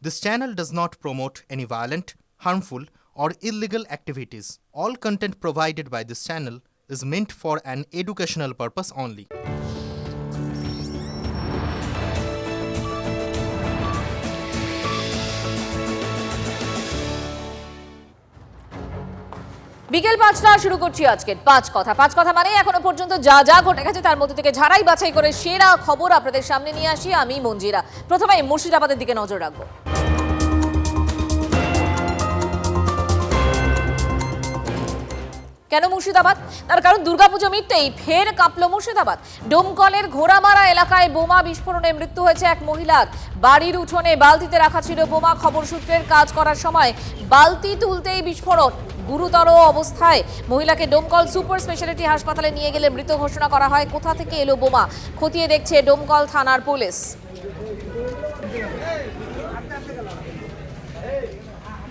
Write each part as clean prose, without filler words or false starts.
This channel does not promote any violent, harmful, or illegal activities. All content provided by this channel is meant for an educational purpose only. বিকেল ৫টা শুরু করছি আজকের পাঁচ কথা মানে এখনো পর্যন্ত যা যা ঘটে গেছে তার মধ্যে থেকে ঝাড়াই বাছাই করে সেরা খবর আপনাদের সামনে নিয়ে আসি আমি মঞ্জিরা। প্রথমে মুর্শিদাবাদের দিকে নজর রাখবো। কেন মুর্শিদাবাদ? তার কারণ দুর্গাপুজো মিটতেই ফের কাঁপল মুর্শিদাবাদ। ডোমকলের ঘোড়ামারা এলাকায় বোমা বিস্ফোরণে মৃত্যু হয়েছে এক মহিলার। বাড়ির উঠোনে বালতিতে রাখা ছিল বোমা। খবর সূত্রের কাজ করার সময় বালতি তুলতেই বিস্ফোরণ। গুরুতর অবস্থায় মহিলাকে ডোমকল সুপার স্পেশালিটি হাসপাতালে নিয়ে গেলে মৃত ঘোষণা করা হয়। কোথা থেকে এলো বোমা খতিয়ে দেখছে ডোমকল থানার পুলিশ।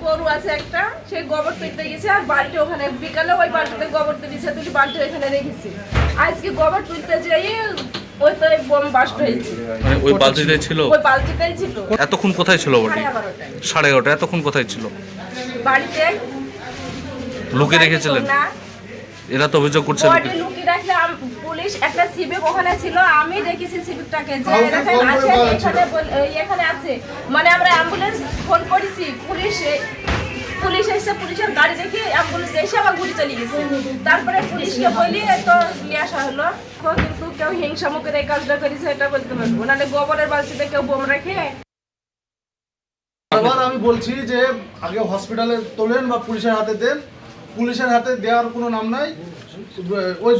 গরু আছে একটা, সে গোবর তুলতে গেছে আর বাড়িতে ওখানে বিকালে ওই বাড়িতে গোবর তুলেছে, তুলে বাড়িতে ওখানে রেখেছে। আজকে গোবর তুলতে যেয়ে ওই তো বোম বাস্ট হয়েছে। মানে ওই বালতিতেই ছিল? ওই বালতিতেই ছিল। এতক্ষণ কোথায় ছিল বডি? 11:30। এতক্ষণ কোথায় ছিল? বাড়িতে লুকিয়ে রেখেছিলেন? না, এরা তো অভিযোগ করছে বডি লুকিয়ে রাখলে পুলিশ একটা সিভিক ওখানে ছিল, আমি দেখেছি সিভিকটাকে যে এখানে আছে, এখানে আছে। মানে আমরা অ্যাম্বুলেন্স ফোন করেছি, পুলিশ এসে পুলিশের গাড়ি দেখে অ্যাম্বুলেন্স এসে আবার ঘুরে চলে গেছে। তারপরে পুলিশকে বলি তো নিয়ে আসা হলো, কিন্তু কেউ হিংসা মুখের এই কাজটা করেছে এটা বলতে পারবো, নাহলে গোবরের বালতিতে কেউ বোম রেখে। আবার আমি বলছি যে আগে হসপিটালে তোলেন বা পুলিশের হাতে দেন। পুলিশের হাতে দেওয়ার কোনো নাম নাই। ওই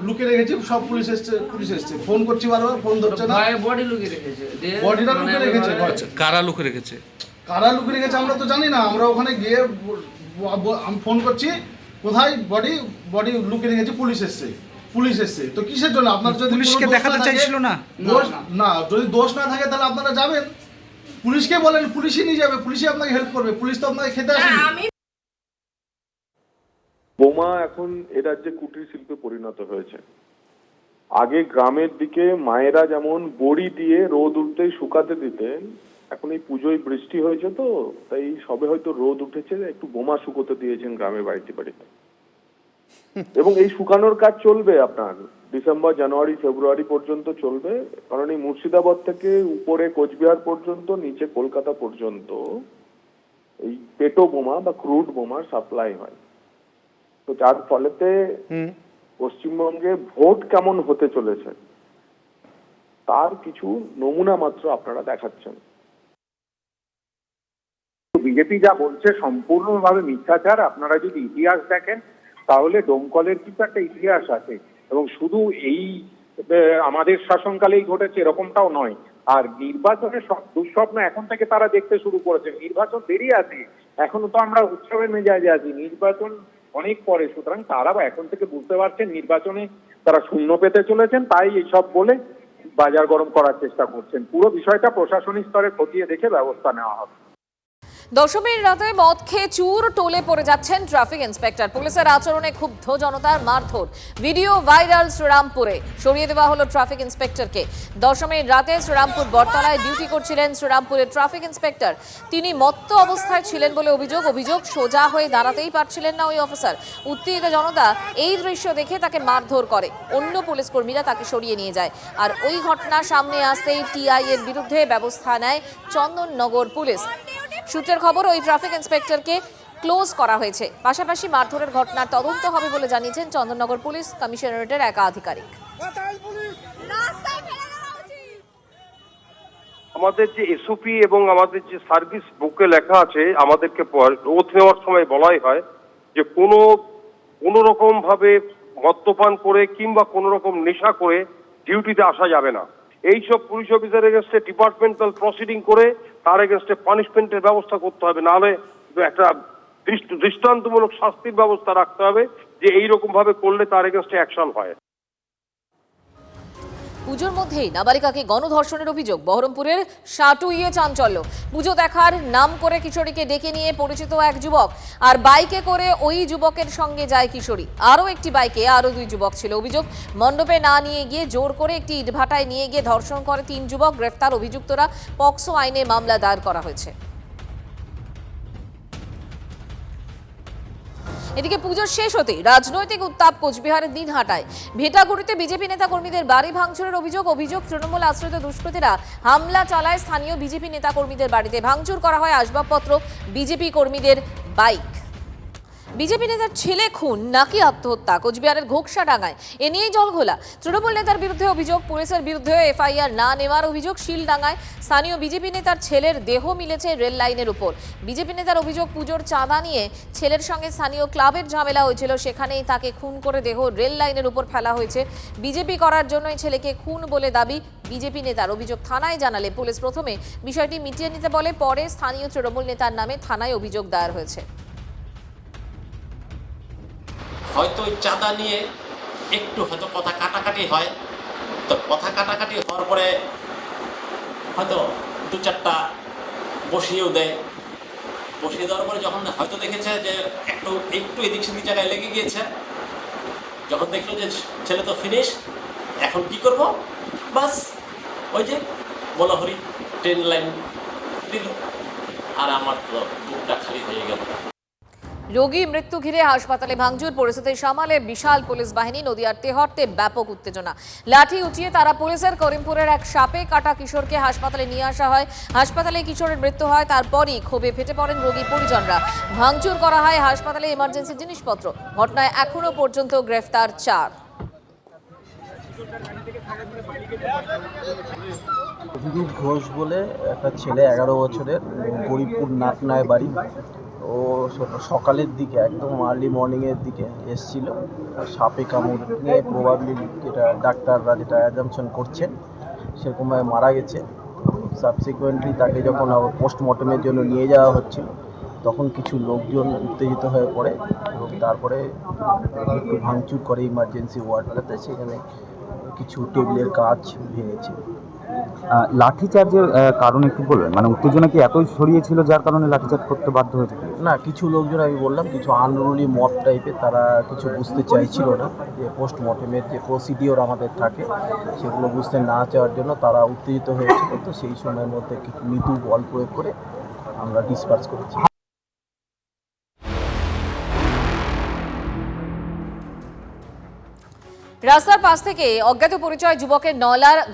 লুকিয়ে রেখেছি, সব পুলিশ এসছে, ফোন করছি বারবার, ফোন ধরছে না। বডি লুকিয়ে রেখেছে, বডিটা লুকিয়ে রেখেছে। কারা লুকিয়ে রেখেছে? কারা লুকিয়ে রেখেছে আমরা তো জানি না। আমরা ওখানে গিয়ে আমি ফোন করছি, কোথায় বডি লুকিয়ে রেখেছে, পুলিশ এসছে। তো কিসের জন্য? আপনার যদি পুলিশকে দেখাতে চাইছিল না, না যদি দোষ না থাকে তাহলে আপনারা যাবেন, পুলিশকে বলেন, পুলিশই নিয়ে যাবে, পুলিশই আপনাকে হেল্প করবে। পুলিশ তো আপনাকে খেতে আসেনি। বোমা এখন এ রাজ্যে কুটির শিল্পে পরিণত হয়েছে। আগে গ্রামের দিকে মায়েরা যেমন বড়ি দিয়ে রোদ উঠতেই শুকাতে দিতেন, এখন এই পুজোয় বৃষ্টি হয়েছে তো তাই সবে হয়তো রোদ উঠেছে, একটু বোমা শুকোতে দিয়েছেন গ্রামের বাড়িতে বাড়িতে। এবং এই শুকানোর কাজ চলবে আপনার ডিসেম্বর, জানুয়ারি, ফেব্রুয়ারি পর্যন্ত চলবে। কারণ এই মুর্শিদাবাদ থেকে উপরে কোচবিহার পর্যন্ত, নিচে কলকাতা পর্যন্ত এই পেটো বোমা বা ক্রুড বোমার সাপ্লাই হয়। তো যার ফলেতে পশ্চিমবঙ্গে ভোট কেমন হতে চলেছে তার কিছু নমুনা মাত্র আপনারা দেখাচ্ছেন। বিজেপি যা বলছে সম্পূর্ণভাবে মিথ্যাচার। আপনারা যদি ইতিহাস দেখেন তাহলে ডোমকলের কিন্তু একটা ইতিহাস আছে, এবং শুধু এই আমাদের শাসনকালেই ঘটেছে এরকমটাও নয়। আর নির্বাচনের সব দুঃস্বপ্ন এখন থেকে তারা দেখতে শুরু করেছে। নির্বাচন দেরি আছে, এখনো তো আমরা উৎসবের মেজাজে আছি, নির্বাচন অনেক পরে। সুতরাং তারা এখন থেকে বুঝতে পারছেন নির্বাচনে তারা শূন্য পেতে চলেছেন, তাই এইসব বলে বাজার গরম করার চেষ্টা করছেন। পুরো বিষয়টা প্রশাসনিক স্তরে খতিয়ে দেখে ব্যবস্থা নেওয়া হবে। দশমীর রাতে মদ খেয়ে চুর টোলে পড়ে যাচ্ছেন ট্রাফিক ইন্সপেক্টর। পুলিশের আচরণে ক্ষুব্ধ জনতার মারধর, ভিডিও ভাইরাল শ্রীরামপুরে। সরিয়ে দেওয়া হলো ট্রাফিক ইন্সপেক্টরকে। দশমীর রাতে শ্রীরামপুর বটতলায় ডিউটি করছিলেন শ্রীরামপুরের ট্রাফিক ইন্সপেক্টর। তিনি মত্ত অবস্থায় ছিলেন বলে অভিযোগ সোজা হয়ে দাঁড়াতেই পারছিলেন না ওই অফিসার। উত্তেজিত জনতা এই দৃশ্য দেখে তাকে মারধর করে। অন্য পুলিশ কর্মীরা তাকে সরিয়ে নিয়ে যায়। আর ওই ঘটনা সামনে আসতেই টিআই এর বিরুদ্ধে ব্যবস্থা নেয় চন্দননগর পুলিশ। সূত্রের খবর, ওই ট্রাফিক ইন্সপেক্টরকে ক্লোজ করা হয়েছে। পাশাপাশি মারধরের ঘটনার তদন্ত হবে বলে জানিয়েছেন চন্দননগর পুলিশ কমিশনারেটের এক আধিকারিক। আমাদের যে এসওপি এবং আমাদের যে সার্ভিস বুকে লেখা আছে, আমাদেরকে ওথ নেওয়ার সময় বলাই হয় যে কোনো রকম ভাবে মদ্যপান করে কিংবা কোনো রকম নেশা করে ডিউটিতে আসা যাবে না। এইসব পুলিশ অফিসার এগেনস্টে ডিপার্টমেন্টাল প্রসিডিং করে তার এগেনস্টে পানিশমেন্টের ব্যবস্থা করতে হবে, নাহলে একটা দৃষ্টান্তমূলক শাস্তির ব্যবস্থা রাখতে হবে যে এইরকম ভাবে করলে তার এগেনস্টে অ্যাকশন হয়। পুজোর মধ্যেই নাবালিকাকে গণধর্ষণের অভিযোগ। বহরমপুরের সাটুইয়ে চাঞ্চল্য। পুজো দেখার নাম করে কিশোরীকে ডেকে নিয়ে পরিচিত এক যুবক, আর বাইকে করে ওই যুবকের সঙ্গে যায় কিশোরী। আরও একটি বাইকে আরও 2 যুবক ছিল। অভিযোগ, মণ্ডপে না নিয়ে গিয়ে জোর করে একটি ইটভাটায় নিয়ে গিয়ে ধর্ষণ করে 3 যুবক। গ্রেফতার অভিযুক্তরা। পক্সো আইনে মামলা দায়ের করা হয়েছে। এদিকে পুজোর শেষ হতেই রাজনৈতিক উত্তাপ কোচবিহারের দিনহাটায়। ভেটাগুড়িতে বিজেপি নেতা কর্মীদের বাড়ি ভাঙচুরের অভিযোগ তৃণমূল আশ্রিত দুষ্কৃতীরা হামলা চালায় স্থানীয় বিজেপি নেতা কর্মীদের বাড়িতে। ভাঙচুর করা হয় আসবাবপত্র, বিজেপি কর্মীদের বাইক। বিজেপি নেতার ছেলে খুন নাকি আত্মহত্যা, কোচবিহারের ঘোকসাডাঙ্গায় এ নিয়েই জলঘোলা। তৃণমূল নেতার বিরুদ্ধে অভিযোগ, পুলিশের বিরুদ্ধে এফআইআর না নেওয়ার অভিযোগ। শিলডাঙ্গায় স্থানীয় বিজেপি নেতার ছেলের দেহ মিলেছে রেল লাইনের উপর। বিজেপি নেতার অভিযোগ, পুজোর চাঁদা নিয়ে ছেলের সঙ্গে স্থানীয় ক্লাবের ঝামেলা হয়েছিল, সেখানেই তাকে খুন করে দেহ রেল লাইনের উপর ফেলা হয়েছে। বিজেপি করার জন্যই ছেলেকে খুন বলে দাবি বিজেপি নেতার। অভিযোগ থানায় জানালে পুলিশ প্রথমে বিষয়টি মিটিয়ে নিতে বলে, পরে স্থানীয় তৃণমূল নেতার নামে থানায় অভিযোগ দায়ের হয়েছে। হয়তো ওই চাঁদা নিয়ে একটু হয়তো কথা কাটাকাটি হয়, তো কথা কাটাকাটি হওয়ার পরে হয়তো 2-4টা বসিয়েও দেয়। বসিয়ে দেওয়ার পরে যখন হয়তো দেখেছে যে একটু এদিক সেদিক জায়গায় লেগে গিয়েছে, যখন দেখলো যে ছেলে তো ফিনিশ, এখন কি করব, বাস ওই যে বলহরি ট্রেন লাইন দিল, আর আমার তো বুকটা খালি হয়ে গেল। রোগী মৃত্যু ঘিরে হাসপাতালে ভাঙচুর, পরিস্থিতি সামালে বিশাল পুলিশ বাহিনী। নদিয়ার তেহট্টে ব্যাপক উত্তেজনা। লাঠি উঁচিয়ে তারা পুলিশের। করিমপুরের এক সাপে কাটা কিশোরকে হাসপাতালে নিয়ে আসা হয়। হাসপাতালে কিশোরের মৃত্যু হয়, তারপরই ক্ষোভে ফেটে পড়েন রোগী পরিজনরা। ভাঙচুর করা হয় হাসপাতালে এমার্জেন্সি জিনিসপত্র। ঘটনায় এখনো পর্যন্ত গ্রেফতার 4। অভিরূপ ঘোষ বলে একটা ছেলে, 11 বছরের, গরিবপুর নাটনায় বাড়ি। ও সকালের দিকে একদম আর্লি মর্নিংয়ের দিকে এসছিল, সাপে কামড় নিয়ে প্রবাবলি যেটা ডাক্তাররা যেটা অ্যাজাম্পশন করছেন সেরকমভাবে মারা গেছে। সাবসিকুয়েন্টলি তাকে যখন পোস্টমর্টমের জন্য নিয়ে যাওয়া হচ্ছিল তখন কিছু লোকজন উত্তেজিত হয়ে পড়ে এবং তারপরে একটু ভাঙচুর করে ইমার্জেন্সি ওয়ার্ডটাতে। সেখানে কিছু টেবিলের কাঁচ ভেঙেছে। লাঠিচার্জের কারণ একটু বলবেন, মানে উত্তেজনা কি এতই ছড়িয়েছিল যার কারণে লাঠিচার্জ করতে বাধ্য হয়েছে? না, কিছু লোকজন, আমি বললাম কিছু আনরুলি মব টাইপের, তারা কিছু বুঝতে চাইছিল না যে পোস্টমর্টেমের যে প্রসিডিওর আমাদের থাকে সেগুলো বুঝতে না চাওয়ার জন্য তারা উত্তেজিত হয়েছিল। তো সেই সময়ের মধ্যে কিছু মৃদু বল প্রয়োগ করে আমরা ডিসপার্স করেছি। রাস্তার পাশ থেকে অজ্ঞাত পরিচয় যুবকের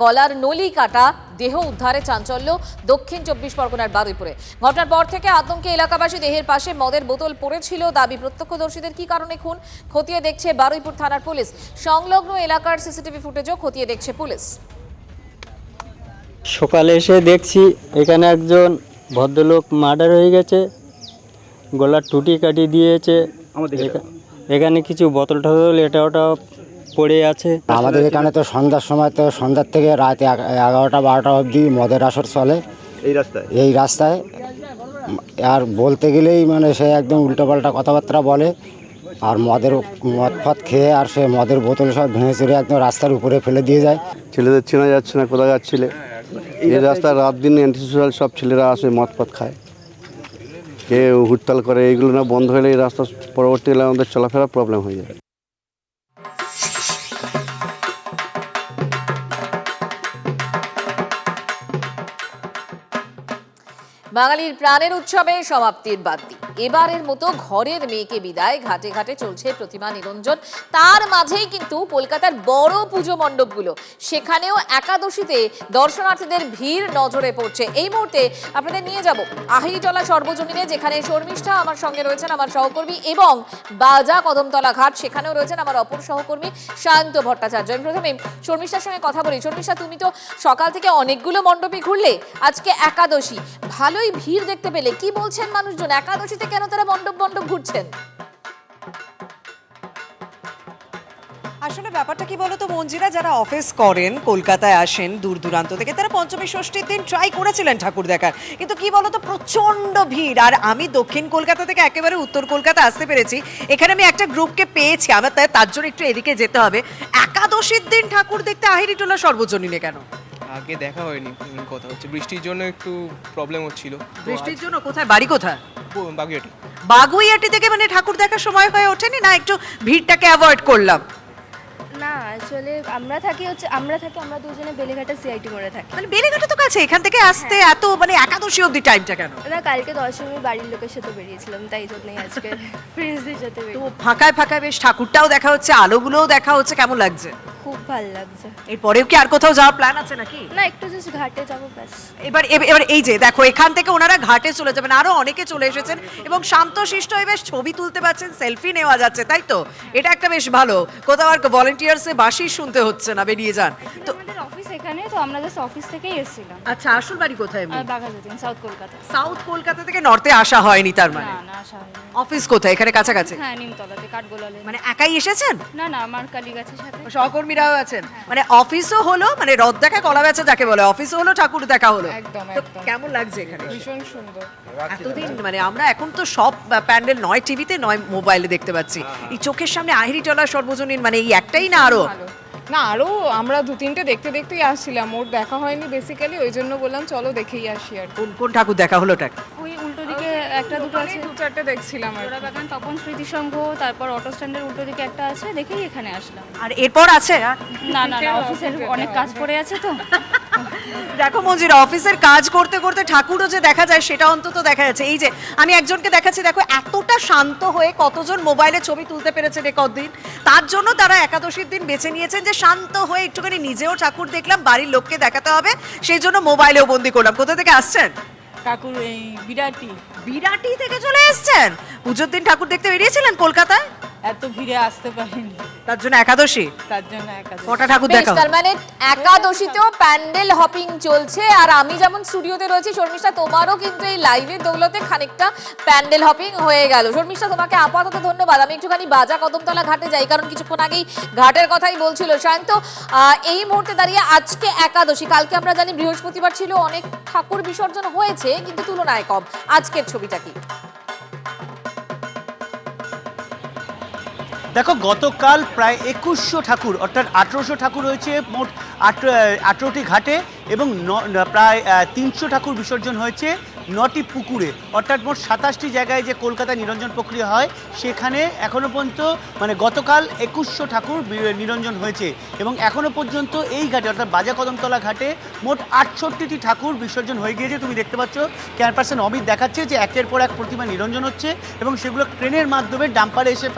গলার নলি কাটা দেহ উদ্ধারে চাঞ্চল্য দক্ষিণ 24 পরগনার বারুইপুরে। ঘটনার পর থেকে আতঙ্কে এলাকাবাসী। দেহের পাশে মদের বোতল পড়েছিল দাবি প্রত্যক্ষদর্শীদের। কি কারণে খুন খতিয়ে দেখছে বারুইপুর থানার পুলিশ। সংলগ্ন এলাকার সিসিটিভি ফুটেজও খতিয়ে দেখছে পুলিশ। সকালে এসে দেখছি এখানে একজন ভদ্রলোক মার্ডার হয়ে গেছে, গলার টুটি কাটিয়ে দিয়েছে। এখানে কিছু বোতল টোতল এটা ওটা পড়ে আছে। আমাদের এখানে তো সন্ধ্যার সময়, তো সন্ধ্যার থেকে রাত 11টা-12টা অবধি মদের আসর চলে এই রাস্তায়। আর বলতে গেলেই মানে সে একদম উল্টোপাল্টা কথাবার্তা বলে, আর মদ ফদ খেয়ে আর সে মদের বোতল সব ভেঙে চুরে একদম রাস্তার উপরে ফেলে দিয়ে যায়। ছেলেদের চেনা যাচ্ছে না কোথায় যাচ্ছিলে। এই রাস্তায় রাত দিন অ্যান্টিসোশাল সব ছেলেরা আসে, মদ ফদ খায়, কে হুড়তাল করে। এইগুলো না বন্ধ হলে এই রাস্তা পরবর্তীকালে আমাদের চলাফেরা প্রবলেম হয়ে যায়। বাঙালির প্রাণের উৎসবে সমাপ্তির বাদ্যি। এবারের মতো ঘরের মেয়েকে বিদায়। ঘাটে ঘাটে চলছে প্রতিমা নিরঞ্জন। তার মাঝেই কিন্তু কলকাতার বড় পুজো মণ্ডপগুলো, সেখানেও একাদশীতে দর্শনার্থীদের ভিড় নজরে পড়ছে। এই মুহূর্তে আপনাদের নিয়ে যাব আহিরিটলা সর্বজনীনে, যেখানে শর্মিষ্ঠা আমার সঙ্গে রয়েছেন, আমার সহকর্মী, এবং বাজা কদমতলা ঘাট, সেখানেও রয়েছেন আমার অপর সহকর্মী সায়ন্ত ভট্টাচার্য। আমি প্রথমে শর্মিষ্ঠার সঙ্গে কথা বলি। শর্মিষ্ঠা, তুমি তো সকাল থেকে অনেকগুলো মণ্ডপে ঘুরলে, আজকে একাদশী, ভালোই ভিড় দেখতে পেলে। কি বলছেন মানুষজন, একাদশীতে কেন তারা মণ্ডপ ঘুরছেন? আসলে ব্যাপারটা কি বলতো মঞ্জিরা, যারা অফিস করেন কলকাতায় আসেন দূর দূরান্ত থেকে, তারা পঞ্চমী ষষ্ঠীর দিন ট্রাই করেছিলেন ঠাকুর দেখার, কিন্তু কি বলতো প্রচন্ড ভিড়। আর আমি দক্ষিণ কলকাতা থেকে একেবারে উত্তর কলকাতা আসতে পেরেছি, এখানে আমি একটা গ্রুপকে পেয়েছি, আমার তার জন্য একটু এদিকে যেতে হবে। একাদশীর দিন ঠাকুর দেখতে আহিরিটোলা সর্বজনীনে কেন? আগে দেখা হয়নি, কথা হচ্ছে বৃষ্টির জন্য একটু প্রবলেম হচ্ছিল। বৃষ্টির জন্য? কোথায় বাড়ি, কোথায়? বাগুইয়াটি। বাগুইয়াটি থেকে মানে ঠাকুর দেখার সময় হয়ে ওঠেনি না, একটু ভিড়টাকে অ্যাভয়েড করলাম? না আসলে আমরা থাকি আমরা দুজনে বেলেঘাটা সিআইটি মোড়ে থাকি। মানে বেলেঘাটা তো কাছে, এখান থেকে আসতে এত মানে একাদশী অবধি টাইমটা কেন? না কালকে দশমী বাড়ির লোকের সাথে বেরিয়েছিলাম, তাই জন্যই আজকে ফ্রেন্ডসদের সাথে তো ফাঁকায় ফাঁকায় বেশ ঠাকুরটাও দেখা হচ্ছে, আলোগুলোও দেখা হচ্ছে, কেমন লাগছে? খুব ভালো লাগছে। এরপরেও কি আর কোথাও যাওয়ার প্ল্যান আছে নাকি? না একটু জাস্ট ঘাটে যাবো ব্যাস। এবার এই যে দেখো, এখান থেকে ওনারা ঘাটে চলে যাবেন, আরো অনেকে চলে এসেছেন এবং শান্তশিষ্ট হয়ে বেশ ছবি তুলতে পারছেন, সেলফি নেওয়া যাচ্ছে, তাই তো? এটা একটা বেশ ভালো, কোথাও আর ভলেন্টিয়ার্সে বাসি শুনতে হচ্ছে না, বেরিয়ে যান। তো আমাদের অফিস এখানে, তো আমরা জাস্ট অফিস থেকেই এসেছিলাম। আচ্ছা, আসল বাড়ি কোথায়? বাঘাযতীন, সাউথ কলকাতা। সাউথ কলকাতা থেকে নর্থে আসা হয়নি তার মানে? না আসা হয়নি। অফিস কোথায়? এখানে কাছাকাছি? হ্যাঁ নিমতলাতে, কাঠগোলালে। মানে একাই এসেছেন? না না, আমার কালীগাছের সাথে সহকর্মীরাও আছেন। মানে অফিসও হলো, মানে রথ দেখা কলা বেচা যাকে বলে, অফিসও হলো ঠাকুর দেখা হলো। একদম তো একদম। কেমন লাগছে এখানে? ভীষণ সুন্দর। এতদিন মানে আমরা এখন তো সব প্যান্ডেল নয় টিভিতে নয় মোবাইলে দেখতে পাচ্ছি, এই চোখের সামনে আহিরিটোলা সর্বজনীন মানে এই একটাই না আরো? না আরও আমরা দু তিনটে দেখতে দেখতেই আসছিলাম, ওর দেখা হয়নি বেসিক্যালি, ওই জন্য বললাম চলো দেখেই আসি। আর কোন কোন ঠাকুর দেখা হলো? ওই উল্টো দিকে একটা দুটো আছে, দু চারটে দেখছিলাম। আর বাগান, তপন স্মৃতি সংঘ, তারপর অটো স্ট্যান্ডের উল্টো দিকে একটা আছে, দেখেই এখানে আসলাম। আর এরপর আছে? না না না, অফিসের অনেক কাজ পড়ে আছে তো। দেখো মঞ্জিরা, অফিসের কাজ করতে করতে ঠাকুরও যে দেখা যায় সেটা অন্তত দেখা যাচ্ছে। এই যে আমি একজনকে দেখাচ্ছি, দেখো এতটা শান্ত হয়ে কতজন মোবাইলে ছবি তুলতে পেরেছে রে কতদিন, তার জন্য তারা একাদশীর দিন বেছে নিয়েছেন যে শান্ত হয়ে একটুখানি নিজেও ঠাকুর দেখলাম, বাড়ির লোককে দেখাতে হবে, সেই জন্য মোবাইলেও বন্দি করলাম। কোথা থেকে আসছেন? ঠাকুর এই বিরাটি। বিরাটি থেকে চলে এসেছেন? পুজোর দিন ঠাকুর দেখতে বেরিয়েছিলেন কলকাতায়? এত ভিড়ে আসতে পারিনি, তার জন্য একাদশী। তার জন্য একাদশী। কটা ঠাকুর দেখা? তার মানে একাদশীতেও প্যান্ডেল হপিং চলছে। আর আমি যেমন স্টুডিওতে রয়েছি, শর্মিষ্ঠা তোমারও কিন্তু এই লাইভের দৌলতে খানিকটা প্যান্ডেল হপিং হয়ে গেল। শর্মিষ্ঠা তোমাকে আপাতত ধন্যবাদ। আমি একটুখানি বাজা কদমতলা ঘাটে যাই, কারণ কিছুক্ষণ আগেই ঘাটের কথাই বলছিল সায়ন্ত। এই মুহূর্তে দাঁড়িয়ে আজকে একাদশী, কালকে আমরা জানি বৃহস্পতিবার ছিল, অনেক ঠাকুর বিসর্জন হয়েছে কিন্তু তুলনায় কম। আজকের ছবিটা কি? দেখো, গতকাল প্রায় 2100 ঠাকুর অর্থাৎ 1800 ঠাকুর হয়েছে মোট 18টি ঘাটে এবং প্রায় 300 ঠাকুর বিসর্জন হয়েছে 9টি পুকুরে, অর্থাৎ মোট 27টি জায়গায় যে কলকাতায় নিরঞ্জন প্রক্রিয়া হয় সেখানে এখনও পর্যন্ত মানে গতকাল 2100 ঠাকুর নিরঞ্জন হয়েছে এবং এখনও পর্যন্ত এই ঘাটে অর্থাৎ বাজা কদমতলা ঘাটে মোট 68টি ঠাকুর বিসর্জন হয়ে গিয়েছে। তুমি দেখতে পাচ্ছ ক্যামেরাপারসন অমিত দেখাচ্ছে যে একের পর এক প্রতিমা নিরঞ্জন হচ্ছে এবং সেগুলো ট্রেনের মাধ্যমে ডাম্পারে এসে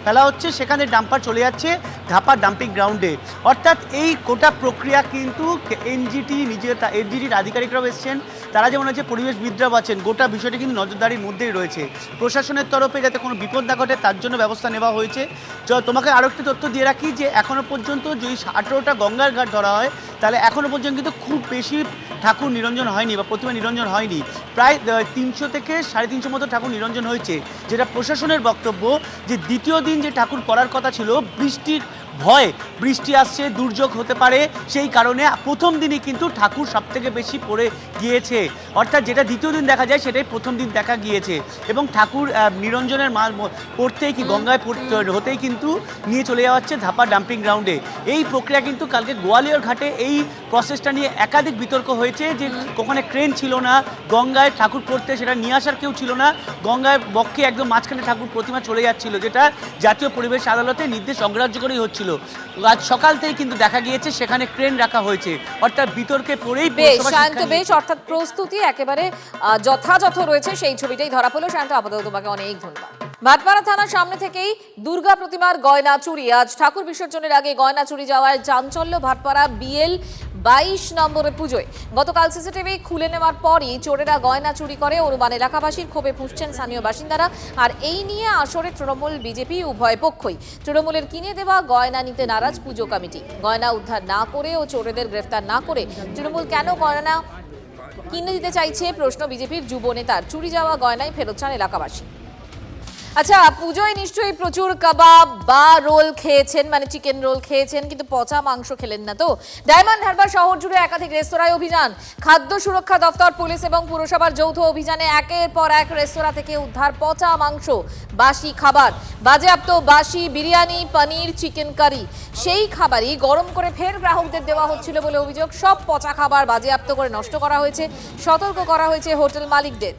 ফেলা হচ্ছে, সেখানে ডাম্পার চলে যাচ্ছে ধাপা ডাম্পিং গ্রাউন্ডে। অর্থাৎ এই গোটা প্রক্রিয়া কিন্তু এনজিটির আধিকারিকরাও এসছেন, তারা যেমন হচ্ছে পরিবেশবিদরাও আছেন, গোটা বিষয়টি কিন্তু নজরদারির মধ্যেই রয়েছে। প্রশাসনের তরফে যাতে কোনো বিপদ না ঘটে তার জন্য ব্যবস্থা নেওয়া হয়েছে। তোমাকে আরও একটি তথ্য দিয়ে রাখি যে এখনও পর্যন্ত যদি 18টা গঙ্গার ঘাট ধরা হয় তাহলে এখনও পর্যন্ত কিন্তু খুব বেশি ঠাকুর নিরঞ্জন হয়নি বা প্রতিমা নিরঞ্জন হয়নি, প্রায় 300 থেকে 350 মতো ঠাকুর নিরঞ্জন হয়েছে। যেটা প্রশাসনের বক্তব্য যে দ্বিতীয় দিন যে ঠাকুর করার কথা ছিল, বৃষ্টির ভয়, বৃষ্টি আসছে, দুর্যোগ হতে পারে, সেই কারণে প্রথম দিনই কিন্তু ঠাকুর সবথেকে বেশি পড়ে গিয়েছে। অর্থাৎ যেটা দ্বিতীয় দিন দেখা যায় সেটাই প্রথম দিন দেখা গিয়েছে এবং ঠাকুর নিরঞ্জনের পড়তেই কি গঙ্গায় হতেই কিন্তু নিয়ে চলে যাওয়া হচ্ছে ধাপা ডাম্পিং গ্রাউন্ডে। এই প্রক্রিয়া কিন্তু কালকে গোয়ালিয়র ঘাটে এই প্রসেসটা নিয়ে একাধিক বিতর্ক হয়েছে যে ওখানে ক্রেন ছিল না, গঙ্গায় ঠাকুর পড়তে সেটা নিয়ে আসার কেউ ছিল না, গঙ্গায় বক্ষে একদম মাঝখানে ঠাকুর প্রতিমা চলে যাচ্ছিল, যেটা জাতীয় পরিবেশ আদালতে নির্দেশ অগ্রাহ্য করেই হচ্ছিল। আজ সকাল থেকে কিন্তু দেখা গিয়েছে সেখানে ক্রেন রাখা হয়েছে, অর্থাৎ বিতর্কে পড়েই বেশ অর্থাৎ প্রস্তুতি একেবারে যথাযথ রয়েছে, সেই ছবিটাই ধরা পড়লো। শান্ত, আপাতত তোমাকে অনেক ধন্যবাদ। ভাটপাড়া থানার সামনে থেকেই দুর্গা প্রতিমার গয়না চুরি। আজ ঠাকুর বিসর্জনের আগে গয়না চুরি যাওয়ায় চাঞ্চল্য ভাটপাড়া বিএল 22 নম্বরের পুজোয়। গতকাল সিসিটিভি খুলে নেওয়ার পরই চোরেরা গয়না চুরি করে। অনুমান এলাকাবাসীর ক্ষোভে ফুঁসছেন স্থানীয় বাসিন্দারা। আর এই নিয়ে আসরে তৃণমূল বিজেপি উভয় পক্ষই। তৃণমূলের কিনে দেওয়া গয়না নিতে নারাজ পুজো কমিটি। গয়না উদ্ধার না করে ও চোরেদের গ্রেফতার না করে তৃণমূল কেন গয়না কিনে দিতে চাইছে প্রশ্ন বিজেপির যুব নেতার। চুরি যাওয়া গয়নায় ফেরত চান এলাকাবাসী। আচ্ছা, পুজোয় নিশ্চয়ই প্রচুর কাবাব বা রোল খেয়েছেন, মানে চিকেন রোল খেয়েছেন, কিন্তু পচা মাংস খেলেন না তো? ডায়মন্ড হারবার শহর জুড়ে একাধিক রেস্তোরাঁয় অভিযান। খাদ্য সুরক্ষা দফতর, পুলিশ এবং পুরসভার যৌথ অভিযানে একের পর এক রেস্তোরাঁ থেকে উদ্ধার পচা মাংস, বাসি খাবার, বাজেয়াপ্ত বাসি বিরিয়ানি, পনির, চিকেন কারি। সেই খাবারই গরম করে ফের গ্রাহকদের দেওয়া হচ্ছিল বলে অভিযোগ। সব পচা খাবার বাজেয়াপ্ত করে নষ্ট করা হয়েছে। সতর্ক করা হয়েছে হোটেল মালিকদের।